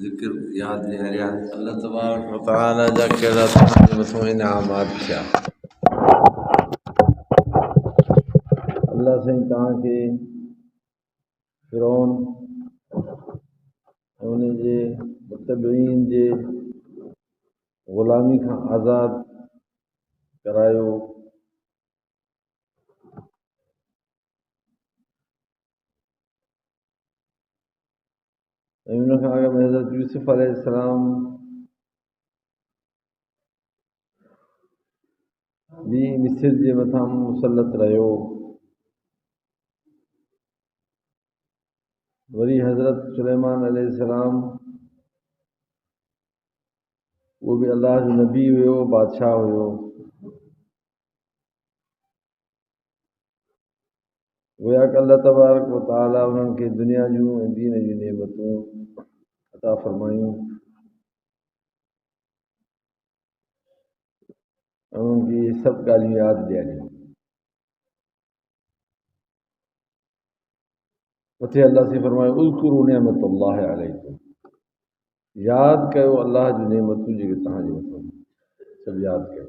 ज़िक्र याद ॾियारिया अल्लाह तबारक व तआला जा कहिड़ा तव्हांजे मथां इनामात थिया। अल्लाह साईं तव्हांखे फ़िरौन ऐं उन जे मुतबईन जे ग़ुलामी खां आज़ादु करायो। ऐं उन खां अॻु में हज़रत यूसुफ अलैहिस्सलाम बि मिस्र जे मथां मुसलत रहियो। वरी हज़रत सुलेमान अलैहिस्सलाम उहो बि अलाह जो नबी हुयो, बादशाह हुयो। गोया कि अल्लाह तबारक व तआला उन्हनि खे दुनिया जूं ऐं दीन जूं नेमतूं अता फ़रमायूं ऐं उन्हनि खे इहे सभु ॻाल्हियूं यादि ॾियारियूं। मथे अल्लाह से फ़रमायो उज़्कुरू निअमतल्लाहि अलैकुम, यादि कयो अलाह जूं नेमतूं जेके तव्हांजे मथां सभु यादि कयो।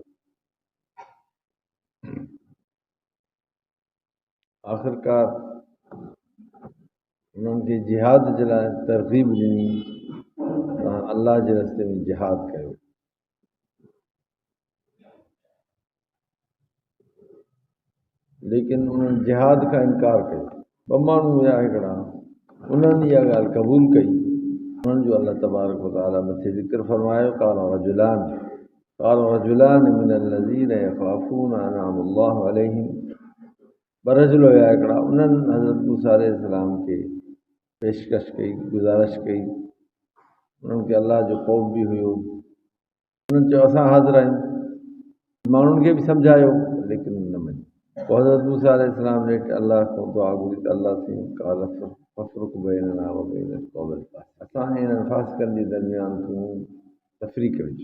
आख़िरकार उन्हनि खे जिहाद जे लाइ तरग़ीब ॾिनी, तव्हां अलाह जे रस्ते में जिहाद कयो। लेकिन उन्हनि जिहाद खां इनकार कयो। ॿ माण्हू हुया हिकिड़ा, उन्हनि इहा ॻाल्हि क़बूल कई। उन्हनि जो अल्लाह तबारक व तआला मथे ज़िक्र फ़रमायो क़ाल रजुलान मिनल्लज़ीन यख़ाफ़ून अनअमल्लाहु अलैहिम। ॿ रजुल हुया हिकिड़ा, उन्हनि हज़रत मूसा अलैहिस्सलाम खे पेशकश कई, गुज़ारिश कई। उन्हनि खे अलाह जो ख़ौफ़ बि हुयो। उन्हनि चयो असां हाज़िर आहियूं। माण्हुनि खे बि सम्झायो, लेकिन न मञी। पोइ हज़रत मूसा अलैहिस्सलाम ने अलाह खां दुआ घुरी त अलाह साईं क़ाल फ़फ़्रुक़ बैनना व बैनल क़ौमिल फ़ासिक़ीन। असां हिननि फ़ासिक़नि जे दरमियान तूं तफ़रीक़ विझ,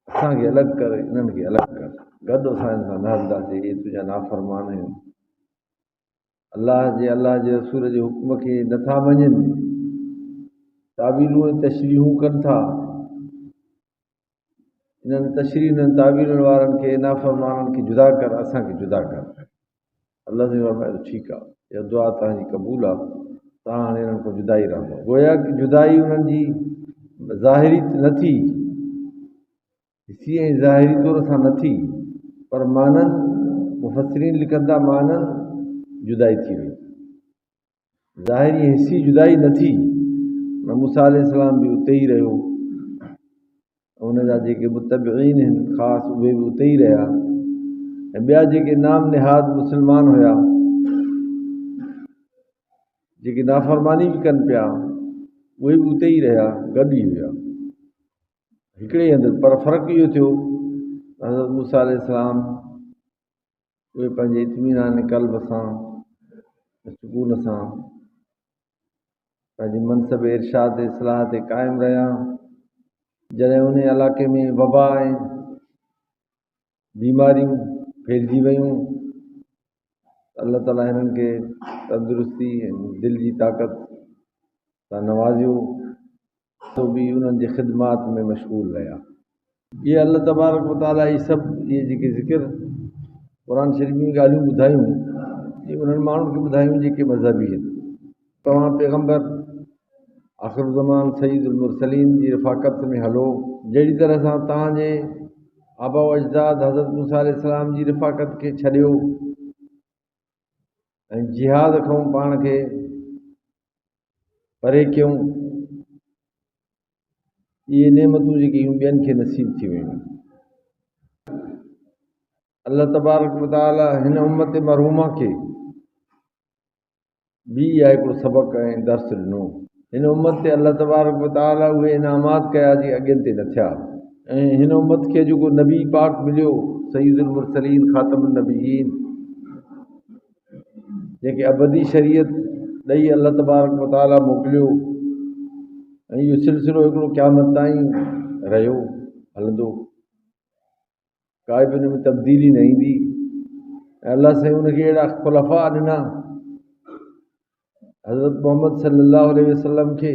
असांखे अलॻि कर, इन्हनि खे अलॻि कर, गॾु असां हिन सां न हलंदासीं। इहे तुंहिंजा नाफ़रमान आहिनि, अलाह जे रसूल जे हुक्म खे नथा मञनि, तावीलूं ऐं तशरीहूं कनि था। इन्हनि तशरीहनि तावीलुनि वारनि खे, नाफ़रमाननि खे जुदा कर, असांखे जुदा कर। अलाह जे फरमायो ठीकु आहे, इहा दुआ तव्हांजी क़बूल आहे, तव्हां हाणे हिननि खां जुदा ई रहंदो। गोया कि जुदाई उन्हनि जी ज़ाहिरी न थी, हिसी ऐं ज़ाहिरी तौर सां न थी, पर माननि मुफ़स्सिरीन लिखनि था माननि जुदाई थी वई। ज़ाहिरी हिसी जुदाई न थी। मूसा अलैहिस्सलाम बि उते ई रहियो, उनजा जेके मुतबईन आहिनि ख़ासि उहे बि उते ई रहिया, ऐं ॿिया जेके नाम निहाद मुस्लमान हुया, जेके नाफ़रमानी बि कनि पिया, उहे बि उते ई रहिया, गॾु ई हुया हिकिड़े हंधि। पर फ़र्क़ु इहो थियो, हज़रत मूसा अलैहिस्सलाम उहे पंहिंजे इत्मीनान क़ल्ब सां, सुकून सां पंहिंजे मनसब इरशाद इस्लाह ते क़ाइमु रहिया। जॾहिं उन इलाइक़े में वबा ऐं बीमारियूं फैलिजी वयूं, अल्लाह ताला हिननि खे तंदुरुस्ती ऐं दिलि जी ताक़त सां नवाज़ियो, तो बि उन्हनि जे ख़िदमात में मशगूल रहिया। इहे अल्लाह तबारक व तआला इहे सभु इहे जेके ज़िक्र क़ुर शरीफ़ में ॻाल्हियूं ॿुधायूं, इहे उन्हनि माण्हुनि खे ॿुधायूं जेके मज़हबी आहिनि। तव्हां पैगम्बर आख़िर ज़मान सईदुल मुरसलीन जी रफ़ाक़त में हलो, जहिड़ी तरह सां तव्हांजे आबा व अजदाद हज़रत मूसा अलैहिस्सलाम जी रफ़ाक़त खे छॾियो ऐं जिहाद खां पाण खे परे कयूं। इहे नेमतूं जेके ॿियनि खे नसीब थी वयूं। अल्लाह तबारक व तआला हिन उम्मत मरहूमा खे बि इहा हिकिड़ो सबक़ ऐं दर्स ॾिनो। हिन उम्मत ते अल्लाह तबारक व तआला उहे इनामात कया जेके अॻियनि ते न थिया। ऐं हिन उम्मत खे जेको नबी पाक मिलियो, सईदुल मुरसलीन ख़ातमुन नबीयीन, जेके अबदी शरीयत ॾेई अल्लाह तबारक व तआला मोकिलियो, ऐं इहो सिलसिलो हिकिड़ो क़यामत ताईं रहियो, हलंदो, काई बि हिन में तब्दीली न ईंदी। ऐं अल्लाह साईं उनखे अहिड़ा ख़ुलफ़ा ॾिना हज़रत मोहम्मद सल्लल्लाहु अलैहि वसल्लम खे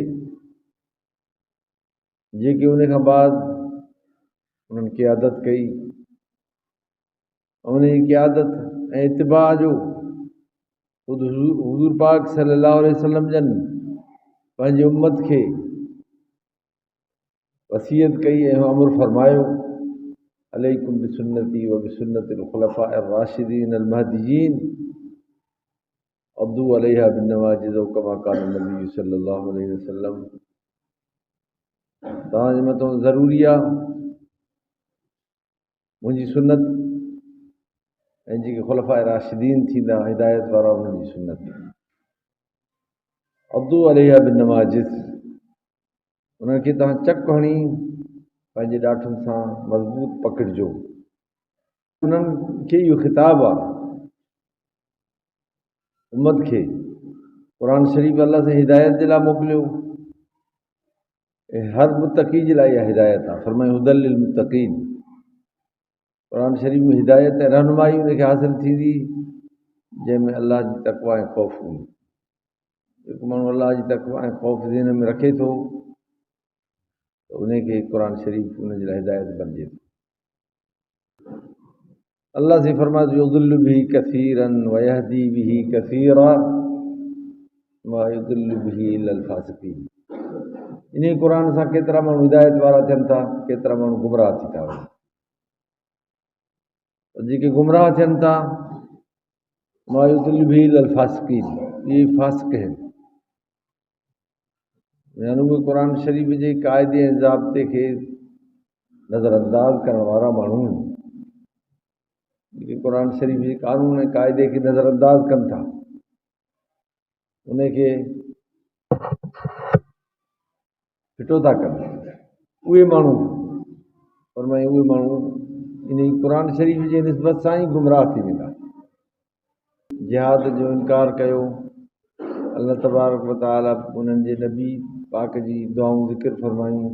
जेके उन खां बाद उन्हनि क़यादत कई, उन जी क़यादत ऐं इतिबा जो ख़ुदि हुज़ूर पाक सल्लल्लाहु अलैहि वसल्लम जन पंहिंजी उम्मत खे वसीयत कई ऐं अमर फरमायो, अलैकुम बिसुन्नती व बिसुन्नतिल खुलफाए राशिदीन अल महदीयीन अब्दू अलैहा बिन्नवाजिज़ कमा कान नबी सल्लल्लाहु अलैहि वसल्लम। तव्हांजे मथां ज़रूरी आहे मुंहिंजी सुन्नत ऐं जेके खुलफाए राशिदीन थींदा हिदायत वारा उन्हनि जी सुन्नत। अब्दू अलैहा बिन्नवाजिज़, उन्हनि खे तव्हां चक हणी पंहिंजे ॾाठुनि सां मज़बूत पकड़िजो। उन्हनि खे इहो ख़िताबु आहे उम्मत खे, क़ुर शरीफ़ अल्लाह से हिदायत जे लाइ मोकिलियो ऐं हर मुतक़ी जे लाइ इहा हिदायत आहे। फरमाए हुदल लिल मुतक़ीन, क़ुर शरीफ़ में हिदायत ऐं रहनुमाई उनखे हासिलु थींदी जंहिंमें अल्लाह जी तक़वा ऐं ख़ौफ़ हूंदो। जेको माण्हू अल्लाह जी तक़वा ऐं ख़ौफ़ ज़हन में रखे थो त उनखे क़ुर शरीफ़ उन जे लाइ हिदायत बणिजे थो। अल्लाह से फरमाए युज़िल्लु बिही कसीरन व यहदी बिही कसीरा मा युज़िल्लु बिही इल्लल फासिकीन। इन क़ुर सां केतिरा माण्हू हिदायत वारा थियनि था, केतिरा माण्हू गुमराह थी था वञनि। जेके गुमराह थियनि था मा युज़िल्लु बिही इल्लल फासिकीन, इहे फासिक आहिनि। यानी उहे क़ुर शरीफ़ जे क़ाइदे ऐं ज़ाब्ते खे नज़रअंदाज़ करण वारा माण्हू आहिनि, जेके क़ुर शरीफ़ जे क़ानून ऐं क़ाइदे खे नज़रअंदाज़ कनि था, उनखे फिटो था कनि। उहे माण्हू फरमाए उहे माण्हू इन क़ुर शरीफ़ जे निस्बत सां ई गुमराह थी वेंदा। जिहाद जो इनकार कयो, अल्लाह तबारक व तआला उन्हनि जे नबी पाक जी दुआऊं ज़िक्र फरमायूं।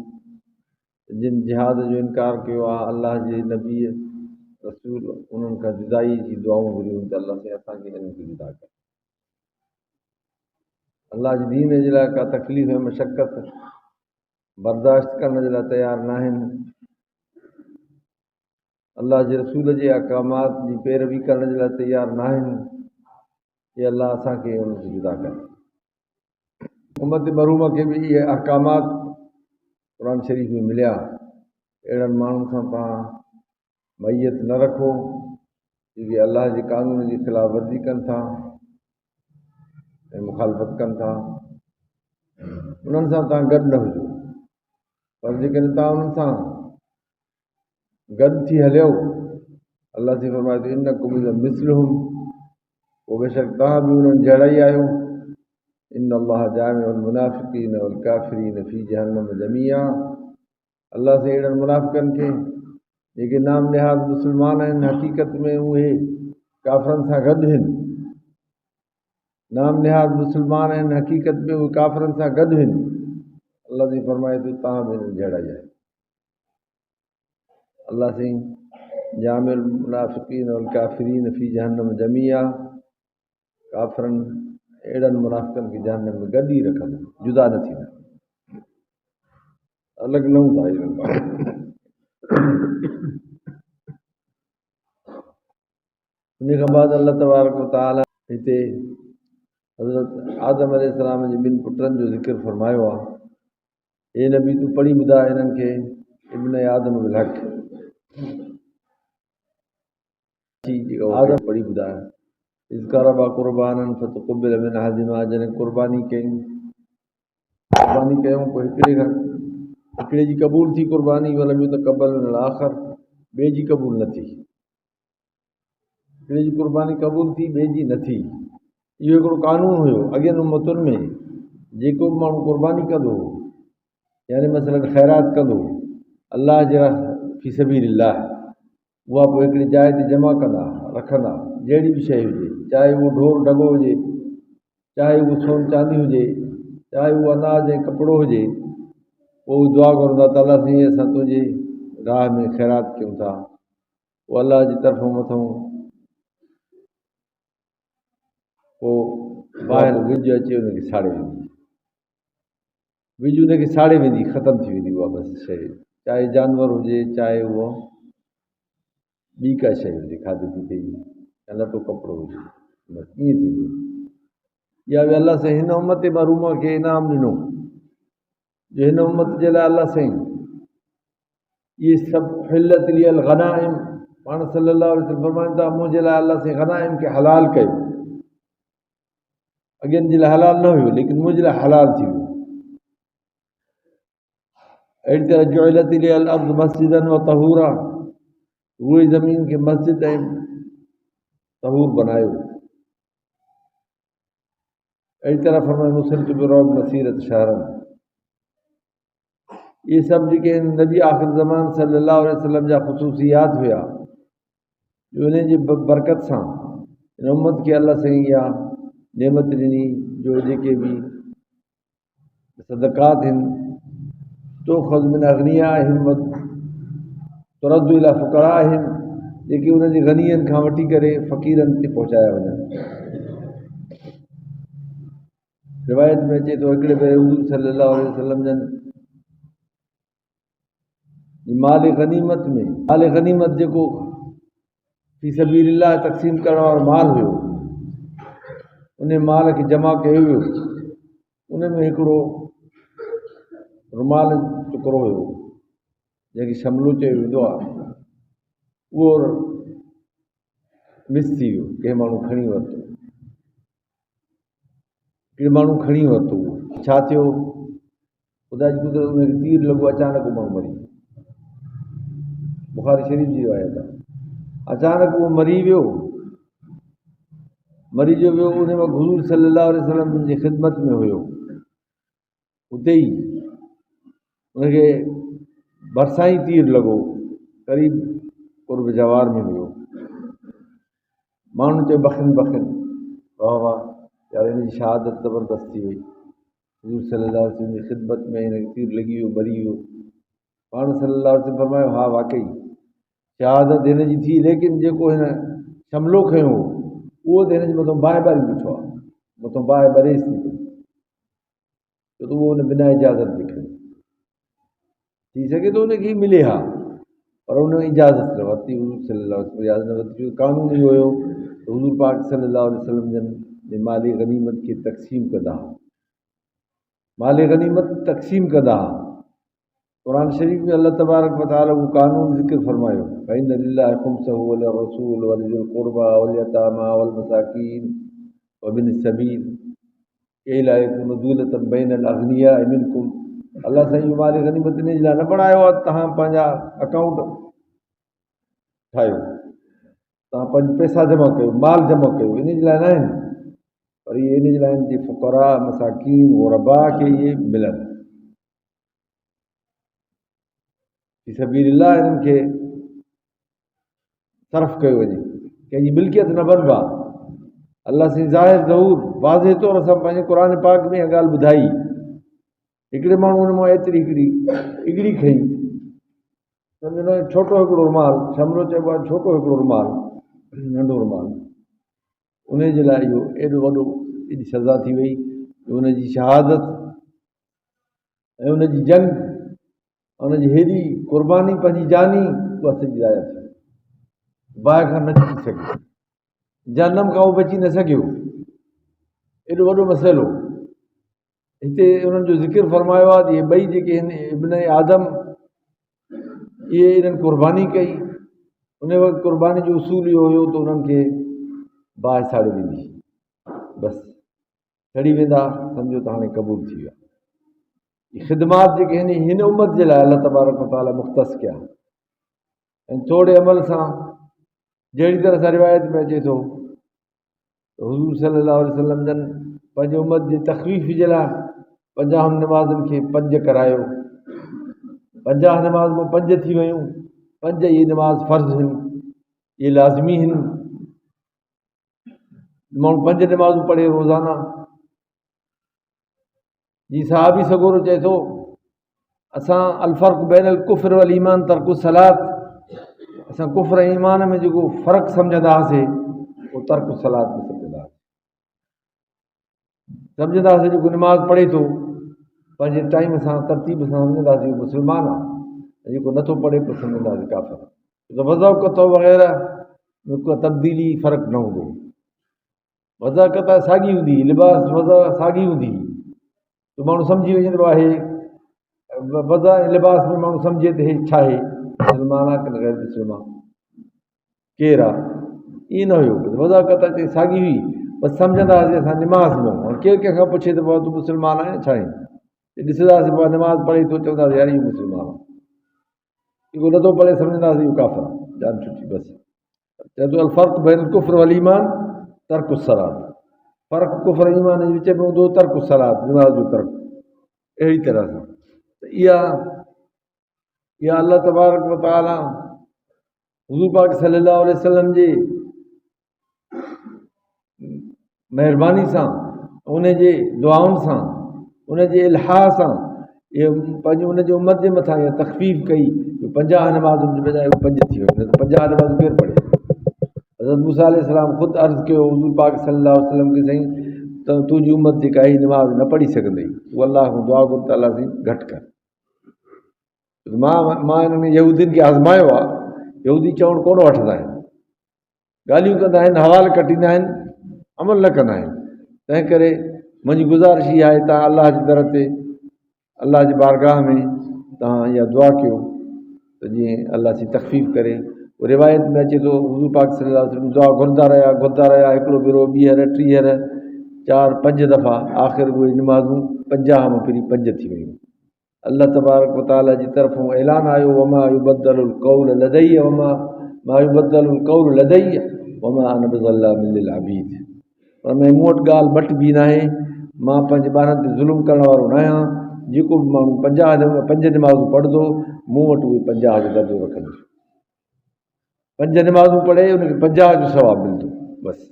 जिन जिहाद जो इनकार कयो आहे, अल्लाह जे नबी रसूल उन्हनि खां जुदाई जी दुआऊं घुरियूं त अल्लाह से असांखे हिननि खे जुदा कर। अल्लाह जे दीन जे लाइ का तकलीफ़ ऐं मशक़त बर्दाश्त करण जे लाइ तयारु न आहिनि। अल्लाह जे रसूल जे अहकामात जी पैरवी करण जे लाइ तयारु न आहिनि। ये अल्लाह असांखे उन्हनि खे जुदा करे। उम्मत मरूम खे बि इहे अहकामात क़ुर शरीफ़ में मिलिया। अहिड़नि माण्हुनि सां तव्हां मैयत न रखो जेके अल्लाह जे क़ानून जी ख़िलाफ़ वर्ज़ी कनि था ऐं मुखालफ़त कनि था। उन्हनि सां तव्हां गॾु न हुजो, पर जेकॾहिं तव्हां उन्हनि सां गॾु थी हलियो, अल्लाह से फरमाए थो इन्नकुम मिस्लुहुम, पोइ बेशक तव्हां बि उन्हनि जहिड़ा ई आहियो। इन अल्लाह जामिउल मुनाफ़िक़ीन वल काफ़िरीन फ़ी जहन्नम जमीआ। अल्लाह से अहिड़नि मुनाफ़िक़नि खे जेके नाम निहाद मुस्लमान आहिनि, हक़ीक़त में उहे काफ़िरनि सां गॾु आहिनि। नाम निहाद मुस्लमान आहिनि, हक़ीक़त में उहे काफ़िरनि सां गॾु आहिनि। अल्लाह से फरमाए थो तव्हां बि हिननि जहिड़ा ई आहियो। अल्लाह से जामिउल मुनाफ़िक़ीन वल काफ़िरीन फ़ी जहन्नम जमीआ, काफ़िरनि अहिड़नि मुनाफ़िक़नि खे जहन्नम में गॾु ई रखंदो, जुदा न थींदा, अलॻि न हूंदा इन्हनि। उन खां बाद अल्लाह तबारक व तआला हिते हज़रत आदम अलैहिस्सलाम जे ॿिनि पुटनि जो ज़िक्र फरमायो आहे। हे नबी तूं पढ़ी ॿुधाए हिननि खे इब्न आदम बिल हक़, आदम पढ़ी ॿुधाए। इज़कारबा क़ुरबानन फतक़ुबिल मिन अहदिहिमा, जॾहिं क़ुर्बानी कयूं पोइ हिकिड़े जी क़बूल थी क़ुर्बानी, वलम युतक़ब्बल मिनल आख़र, ॿिए जी क़बूल न थी। हिकिड़े जी क़ुर्बानी क़बूल थी, ॿिए जी न थी। इहो हिकिड़ो कानून हुयो अॻियनि उम्मतुनि में। जेको बि माण्हू क़ुर्बानी कंदो, यानी मसलन ख़ैरात कंदो अल्लाह जे फी सबीलिल्लाह, उहा पोइ हिकिड़ी जाइ ते जमा कंदा रखंदा, जहिड़ी बि शइ हुजे, चाहे उहो ढोर ढगो हुजे, चाहे उहो सोन चांदी हुजे, चाहे उहो अनाज ऐं कपिड़ो हुजे, पोइ दुआ घुरंदा त अल्लाह साईं असां तुंहिंजे राह में ख़ैरात कयूं था। पोइ अल्लाह जी तरफ़ां मथां पोइ ॿाहिरि विझ अचे उनखे साड़े वेंदी, विझ उनखे साड़े वेंदी, ख़तमु थी वेंदी उहा बसि शइ, चाहे जानवर हुजे चाहे उहो ॿी का शइ हुजे खाधे पीते जी या लटो कपिड़ो हुजे, बसि ईअं थींदो। या बि अलाह साईं हिन उम्मत मरूम खे इनाम ॾिनो जो हिन उम्मत जे लाइ अलाह साईं इहे सभु हिलत लियल गनाइम, पाण सल्लल्लाहु अलैहि वसल्लम फरमाइनि था मुंहिंजे लाइ अलाह साईं गनाइम खे हलाल कयो। अॻियनि जे लाइ हलाल न हुयो लेकिन मुंहिंजे लाइ हलाल थी वियो। अहिड़ी तरह जुइलत लियल अर्ज़ मस्जिदन व तहूरा, उहे ज़मीन खे मस्जिद ऐं तहूर बनायो। अहिड़ी तरह फरमाए मुस्लिम बिरौग मसीरत शहरनि, इहे सभु जेके आहिनि नबी आख़िर ज़मान सल्लल्लाहु अलैहि वसल्लम जा ख़ुसूसियात हुया, जो इन जी बरकत सां इन उम्मत खे अलाह साईं इहा नेमत ॾिनी जो जेके बि सदक़ात आहिनि तो ख़ुज़ मिन अग़नियाहिम व तुरद्दु इला फ़ुक़राहिम, जेके उनजे गनीअनि खां वठी करे फ़क़ीरनि ते पहुचाया वञनि। रिवायत में अचे थो हिकिड़े भेरे हुज़ूर सल्लल्लाहु अलैहि वसल्लम जन माल गनीमत में, माल गनीमत जेको फी सबीलिल्लाह तक़सीम करण वारो माल हुयो, उन माल खे जमा कयो वियो। उन में हिकिड़ो रुमाल टुकड़ो हुयो जंहिंखे शमलो चयो वेंदो आहे, उहो मिस थी वियो, कंहिं माण्हू खणी वरितो, हिकिड़े माण्हू खणी वरितो। उहो छा थियो, ख़ुदा जी कुदरत उनखे तीर लॻो, अचानक माण्हू मरी वियो। बुखारी शरीफ़ जी रिवायत आहे, अचानक उहो मरी वियो, मरी जो वियो। उन वक़्तु हुज़ूर सल्लल्लाहु अलैहि वसल्लम जी ख़िदमत में हुयो, उते ई उनखे भरिसां ई तीर लॻो, क़रीब कुर्ब जवार में हुयो। माण्हू चयो बखिन बखिन, वाह वाह यार हिन जी शहादत ज़बरदस्त थी वई, हुज़ूर सल्लल्लाहु अलैहि वसल्लम जी ख़िदमत में हिनखे तीर लॻी वियो, मरी वियो। पाण सल्लल्लाहु अलैहि वसल्लम फरमायो हा वाकई शहादत हिन जी थी, लेकिन जेको हिन शमलो खयो हो उहो त हिन जे मथां बाहि ॿारी बीठो आहे, मथां बाहि ॿरेसि थी पई, छो त उहो हुन बिना इजाज़त ते खयो। थी सघे थो उनखे मिले हा, पर उन इजाज़त न वरिती हुज़ूर सल्लल्लाहु अलैहि वसल्लम, इजाज़त न वरिती। कानून इहो हुयो त हुज़ूर पाक सल्लल्लाहु अलैहि वसल्लम जन माली गनीमत खे तक़सीम कंदा, माल गनीमत तक़सीम कंदा। क़ुरान शरीफ़ में अल्लाह तबारक व तआला उहो कानून ज़िक्र फरमायो, फ़इन लिल्लाहि ख़ुम्सहु व लिर्रसूल व लिज़िल क़ुर्बा वल यतामा वल मसाकीन व बिन सबील कई ला यकून दूलतन बैनल अग़नियाइ मिनकुम। अल्लाह साईं इहो माल गनीमत इन जे लाइ न बणायो आहे तव्हां पंहिंजा अकाउंट ठाहियो, तव्हां पंहिंजा पैसा जमा कयो, माल जमा कयो, इन जे लाइ न आहिनि, पर इहे इन जे लाइ आहिनि जे फ़ुक़रा मसाकीन ग़ुरबा खे इहे मिलनि, फी सबीलिल्लाह इन्हनि खे सर्फ़ कयो वञे, कंहिंजी मिल्कियत न बनबा। अल्लाह साईं ज़ाहिर ज़हूर वाज़े तौर सां पंहिंजे क़ुरान पाक में इहा ॻाल्हि ॿुधाई। हिकिड़े माण्हू हुन मां एतिरी हिकिड़ी इगड़ी खई, सम्झो छोटो हिकिड़ो रुमाल, शमलो चइबो आहे छोटो हिकिड़ो रुमाल, नंढो रुमाल, उन जे लाइ इहो एॾो वॾो एॾी सज़ा थी वई, उनजी शहादत ऐं उनजी जंग, उनजी हेॾी क़ुर्बानी पंहिंजी जानी, उहा सॼी ज़ाया थी, बाहि खां न थी सघे, जहन्नम खां उहो बची न सघियो, एॾो वॾो मसइलो। हिते उन्हनि जो ज़िक्र फरमायो आहे त इहे ॿई जेके आहिनि इब्न आदम, इहे इन्हनि क़ुर्बानी कई। उन वक़्तु क़ुर्बानी जो उसूल इहो हुयो त उन्हनि खे बाहि साड़े वेंदी, बसि सड़ी वेंदा, सम्झो त हाणे क़बूल थी विया। ख़िदमात जेके आहिनि हिन उम्मत जे लाइ अल्लाह तबारक व तआला मुख़्तस कया, ऐं थोरे अमल सां, जहिड़ी तरह सां रिवायत में अचे थो त हुज़ूर सल्लल्लाहु अलैहि वसल्लम जन पंहिंजे उम्मत जी तख़फ़ीफ़ जे लाइ 50 नमाज़ुनि खे 5 करायो, 50 नमाज़ में 5 थी वियूं, 5 इहे नमाज़ फ़र्ज़ आहिनि, इहे लाज़मी आहिनि, माण्हू 5 नमाज़ूं पढ़े रोज़ाना। जीअं सहाबी सगोरो चए थो, असां अलफ़र्क़ बैनल कुफ़्र वल ईमान तर्कु सलात, असां कुफ़्र ऐं ईमान में जेको फ़र्क़ु सम्झंदा हुआसीं उहो तर्कु सलात में सम्झंदा हुआसीं। सम्झंदासीं जेको निमाज़ पढ़े थो पंहिंजे टाइम सां तरतीब सां सम्झंदासीं उहो मुस्लमान आहे, जेको नथो पढ़े पोइ सम्झंदासीं काफ़िर। त वज़ाक़त वग़ैरह में को तब्दीली फ़र्क़ु न हूंदो। वज़ाक़त साॻी हूंदी, लिबास वज़ा साॻी हूंदी, त माण्हू सम्झी वेंदो आहे। वज़ा ऐं लिबास में माण्हू सम्झे त हे छा आहे, मुस्लमान आहे की ग़ैर मुस्लमान, केरु आहे, ईअं न हुयो। वज़ाक़त अचे साॻी हुई, बसि सम्झंदासीं असां निमाज़ में। हाणे केरु कंहिंखां पुछे त पोइ तूं मुस्लमान आहीं छा आहे, ॾिसंदासीं पोइ निमाज़ पढ़े थो चवंदासीं यार इहो मुस्लमान आहे, जेको नथो पढ़े सम्झंदासीं इहो काफ़िर आहे, जान छुटी बसि। चए थो अलफ़र्क़ु बैन कुफ़्र वल ईमान तर्कु सलात, फ़र्क़ु कुफ़्र ईमान जे विच में हूंदो तर्कु सलात, निमाज़ जो तर्क। अहिड़ी तरह सां त इहा अल्लाह तबारक व तआला हुज़ूर पाक सल्लल्लाहु अलैहि वसल्लम जे महिरबानी सां, उन जे दुआउनि सां, उन जे इल्हा सां इहे पंहिंजी उन जे उम्मत जे मथां इहा तख़फ़ीफ़ कई, 50 नमाज़ुनि जे बजाए 5 थी वियूं, न त 50 नमाज़ूं केरु पढ़े। हज़रत मूसा अलैहिस्सलाम ख़ुदि अर्ज़ु कयो हुज़ूर पाक सल्लल्लाहु अलैहि वसल्लम खे, साईं त तुंहिंजी उम्मत जेका आहे नमाज़ न पढ़ी सघंदई, तूं अलाह खां दुआ घुर त अलाह साईं घटि कर। मां हिननि यहूदियुनि खे आज़मायो आहे, यहूदी चवणु कोन वठंदा आहिनि, ॻाल्हियूं कंदा आहिनि, हवाल कटींदा आहिनि, अमल न कंदा आहिनि। तंहिं करे मुंहिंजी गुज़ारिश इहा आहे, तव्हां अलाह जी दर ते, अलाह जी बारगाह में तव्हां इहा दुआ कयो त जीअं अलाह जी तख़फ़ीफ़ करे। रिवायत में अचे थो हुज़ूर पाक सल्लल्लाहु अलैहि वसल्लम दुआ घुरंदा रहिया, हिकिड़ो भेरो, ॿीहर, टीहर, 4-5 दफ़ा, आख़िर उहे निमाज़ूं 50 मां फिरी 5 थी वियूं। अल्लाह तबारक व तआला जी तरफ़ां ऐलान आयो, वमा युबद्दलुल क़ौल लदैय वमा युबद्दलुल क़ौल लदैय वमा अना बिज़ल्लामिल लिल अबीद। पर मूं वटि ॻाल्हि मट बि न आहे, मां पंहिंजे ॿारनि ते ज़ुल्म करण वारो न आहियां। जेको बि माण्हू 5 निमाज़ूं पढ़ंदो, मूं वटि उहे 50 जो दर्जो रखंदो। 5 निमाज़ूं पढ़े उनखे 50 जो सवाबु मिलंदो, बसि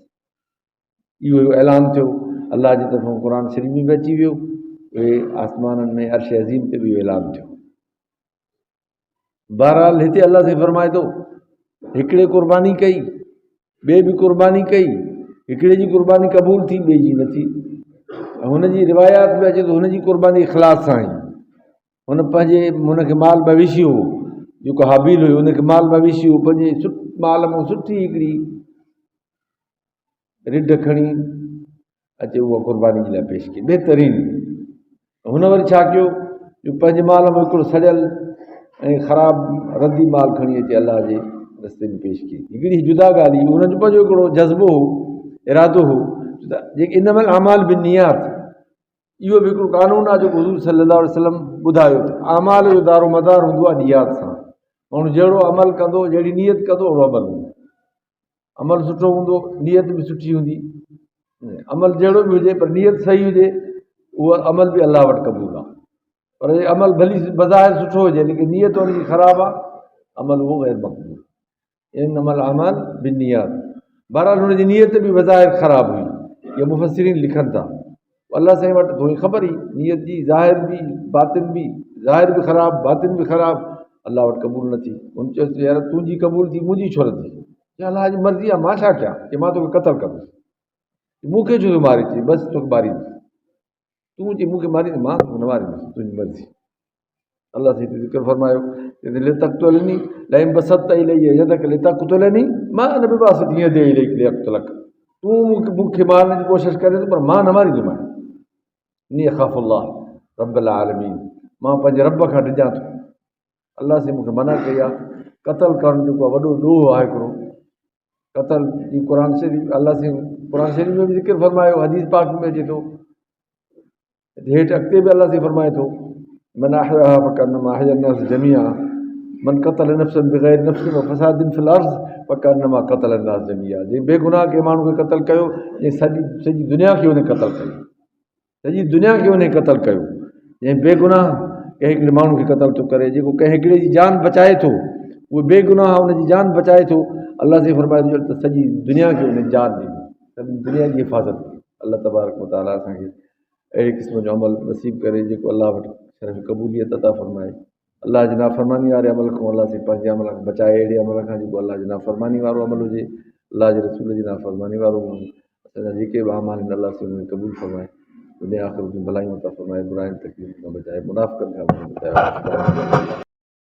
इहो ऐलान थियो अलाह जी तरफ़ां। क़ुर शरीफ़ में बि अची वियो, उहे आसमाननि में अर्श अज़ीम ते बि इहो ऐलान थियो। बहरहाल हिते अलाह से फरमाए थो, हिकिड़े क़ुर्बानी कई, ॿिए बि क़ुर्बानी कई, हिकिड़े जी क़ुर्बानी क़बूल थी, ॿिए जी न थी। हुनजी रिवायात में अचे थो हुनजी क़ुर्बानी इख़लास सां आई। हुनखे माल मवेशी हो, जेको हाबील हुयो हुनखे माल मवेशी हो, पंहिंजे माल मां सुठी हिकिड़ी रिढ खणी अचे, उहा क़ुर्बानी जे लाइ पेश कई, बहितरीनु। हुन वरी छा कयो, जो पंहिंजे माल में हिकिड़ो सड़ियल ऐं ख़राबु रदी माल खणी अचे अलाह जे रस्ते में पेश कई। हिकिड़ी जुदा ॻाल्हि हुई, हुनजो पंहिंजो हिकिड़ो जज़्बो हो, इरादो हो, जेके इनमल अमाल बिन नियात, इहो बि हिकिड़ो कानून आहे जेको हुज़ूर सल्लल्लाहु अलैहि वसल्लम ॿुधायो त अमाल जो दारो मदार हूंदो आहे नियात सां। माण्हू जहिड़ो अमल कंदो, जहिड़ी नियत कंदो, अहिड़ो अमल हूंदो। अमल सुठो हूंदो, नियत बि सुठी हूंदी। अमल जहिड़ो बि हुजे पर नियत सही हुजे, उहो अमल बि अलाह वटि क़बूल आहे। पर अमल भली बज़ाहिर सुठो हुजे लेकिन नियत हुनजी ख़राबु आहे, अमल उहो ग़ैर मक़बूल। इन अमल अमाल बिन नियात, बहरहाल हुनजी नियत बि बज़ाहिर ख़राबु हुई, इहा मुफ़स्सिरीन लिखनि था। अलाह साईं वटि थोरी ख़बर ई नियत जी, ज़ाहिर बि बातिन बि, ज़ाहिर बि ख़राबु बातिन बि ख़राबु, अलाह वटि क़बूल न थी। हुन चयोसि यार तुंहिंजी क़बूल थी, मुंहिंजी छो न थी? या अलाह जी मर्ज़ी आहे, मां छा कयां, की मां तोखे क़तलु कंदुसि, मूंखे छो थो मारी थी, बसि तोखे मारींदुसि, तूं चई मूंखे मारींदुसि, मां तोखे न मारींदुसि, तुंहिंजी मर्ज़ी। अलाह साईं ज़िक्र फरमायो, लितक़्तुलनी लइन बसत इलैया यदक लितक़्तुलनी मां अना बिबासित यदी इलैक लिअक़्तुलक। तूं मूंखे मारण जी कोशिशि करे थो, पर मां न मारींदुमि। नी अख़ाफ़ुल्लाह रब्बल आलमीन, मां पंहिंजे रब खां डिॼां थो। अलाह साईं मूंखे मना कई आहे। क़तलु करणु जेको आहे वॾो ॾोह आहे हिकिड़ो, क़तल जी क़ुर शरीफ़, अलाह साईं क़ुर शरीफ़ में बि ज़िक्र फरमायो, हदीस पाक में अचे थो, हेठि अॻिते बि अलाह साईं फरमाए थो, मन अहयाहा फकअन्नमा अहया अन्नास जमीआ, मन क़तल नफ्सन बिग़ैर नफ्सिन व फ़सादिन फ़िल अर्ज़ फकअन्नमा क़तल अन्नास जमीआ। जंहिं बेगुनाह के माण्हू खे क़तलु कयो, सॼी दुनिया खे उन क़तलु कयो, सॼी दुनिया खे उन क़तलु कयो। जंहिं बेगुनाह कंहिं हिकिड़े माण्हू खे क़तलु थो करे, जेको कंहिं हिकिड़े जी जान बचाए थो, उहो बेगुनाह हुनजी जान बचाए थो, अलाह साईं फरमाए थो त सॼी दुनिया खे उन जान ॾिनी, सॼी दुनिया जी हिफ़ाज़त कई। अलाह तबारक व तआला असांखे अहिड़े क़िस्म जो अमल नसीब करे जेको अलाह वटि सिर्फ़ु क़बूलियत अता फरमाए। अलाह जी नाफ़रमानी वारे अमल खां अलाह साईं पंहिंजे अमल खां बचाए, अहिड़े अमल खां जेको अलाह जी नाफ़रमानी वारो अमल हुजे, अलाह जे रसूल जी नाफ़रमानी वारो असांजा जेके बि अमाल आहिनि अलाह साईं उन्हनि क़बूल फरमाए। दुनिया आखिरत में भलाइयों अता फरमाए, बुराइयों तकलीफ न बचाए, मुनाफ़िक़न खां बचाए।